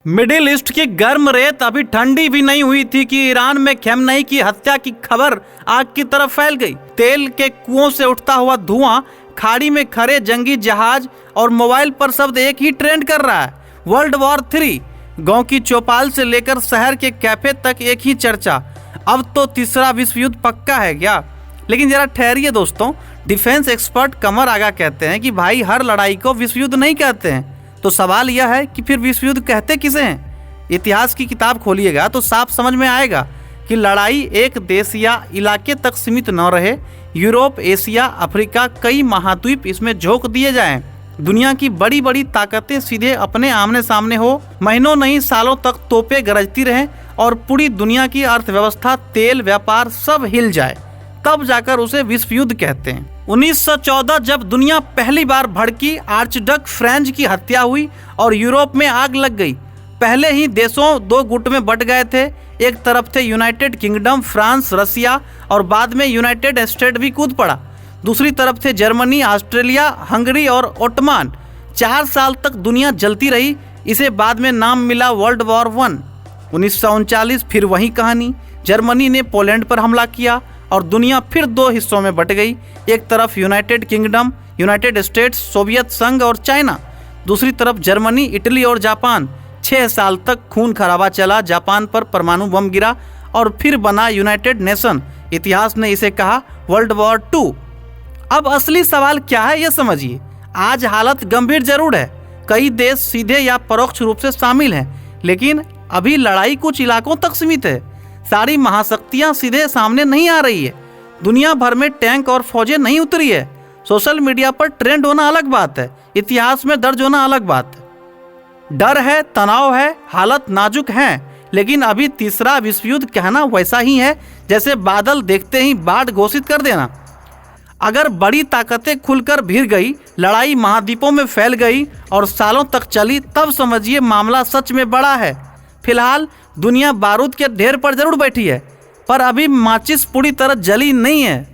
Middle east की गर्म रेत अभी ठंडी भी नहीं हुई थी कि ईरान में खमेनी की हत्या की खबर आग की तरफ फैल गई। तेल के कुओं से उठता हुआ धुआं, खाड़ी में खड़े जंगी जहाज और मोबाइल पर शब्द एक ही ट्रेंड कर रहा है, वर्ल्ड वॉर 3। गांव की चौपाल से लेकर शहर के कैफे तक एक ही चर्चा, अब तो तीसरा विश्व युद्ध पक्का है क्या? लेकिन जरा ठहरिए दोस्तों, डिफेंस एक्सपर्ट कमर आगा कहते हैं कि भाई हर लड़ाई को विश्व युद्ध नहीं कहते हैं। तो सवाल यह है कि फिर विश्व युद्ध कहते किसे हैं? इतिहास की किताब खोलिएगा तो साफ समझ में आएगा कि लड़ाई एक देश या इलाके तक सीमित न रहे। यूरोप, एशिया, अफ्रीका, कई महाद्वीप इसमें झोंक दिए जाएं। दुनिया की बड़ी बड़ी ताकतें सीधे अपने आमने सामने हो, महीनों नहीं सालों तक तोपें गरजती रहें और पूरी दुनिया की अर्थव्यवस्था, तेल व्यापार सब हिल जाए, तब जाकर उसे विश्व युद्ध कहते हैं। 1914 जब दुनिया पहली बार भड़की, आर्चडक फ्रेंच की हत्या हुई और यूरोप में आग लग गई। पहले ही देशों दो गुट में बट गए थे। एक तरफ थे यूनाइटेड किंगडम, फ्रांस, रसिया और बाद में यूनाइटेड स्टेट भी कूद पड़ा। दूसरी तरफ थे जर्मनी, ऑस्ट्रेलिया, हंगरी और ओटमान। 4 साल तक दुनिया जलती रही। इसे बाद में नाम मिला वर्ल्ड वॉर 1। 1939 फिर वही कहानी। जर्मनी ने पोलैंड पर हमला किया और दुनिया फिर दो हिस्सों में बट गई। एक तरफ United kingdom, United states, Soviet संघ और चाइना। दूसरी तरफ जर्मनी, इटली और जापान। 6 साल तक खून खराबा चला। जापान पर परमाणु बम गिरा और फिर बना यूनाइटेड नेशन। इतिहास ने इसे कहा वर्ल्ड वॉर 2। अब असली सवाल क्या है ये समझिए। आज हालत गंभीर जरूर है, कई देश सीधे या परोक्ष रूप से शामिल हैं, लेकिन अभी लड़ाई कुछ इलाकों तक सीमित है। सारी महाशक्तियां सीधे सामने नहीं आ रही है। दुनिया भर में टैंक और फौजें नहीं उतरी है। सोशल मीडिया पर ट्रेंड होना अलग बात है, इतिहास में दर्ज होना अलग बात है। डर है, तनाव है, हालत नाजुक है, लेकिन अभी तीसरा विश्व युद्ध कहना वैसा ही है जैसे बादल देखते ही बाढ़ घोषित कर देना। अगर बड़ी ताकतें खुलकर भिड़ गई, लड़ाई महाद्वीपों में फैल गई और सालों तक चली, तब समझिए मामला सच में बड़ा है। फिलहाल दुनिया बारूद के ढेर पर जरूर बैठी है, पर अभी माचिस पूरी तरह जली नहीं है।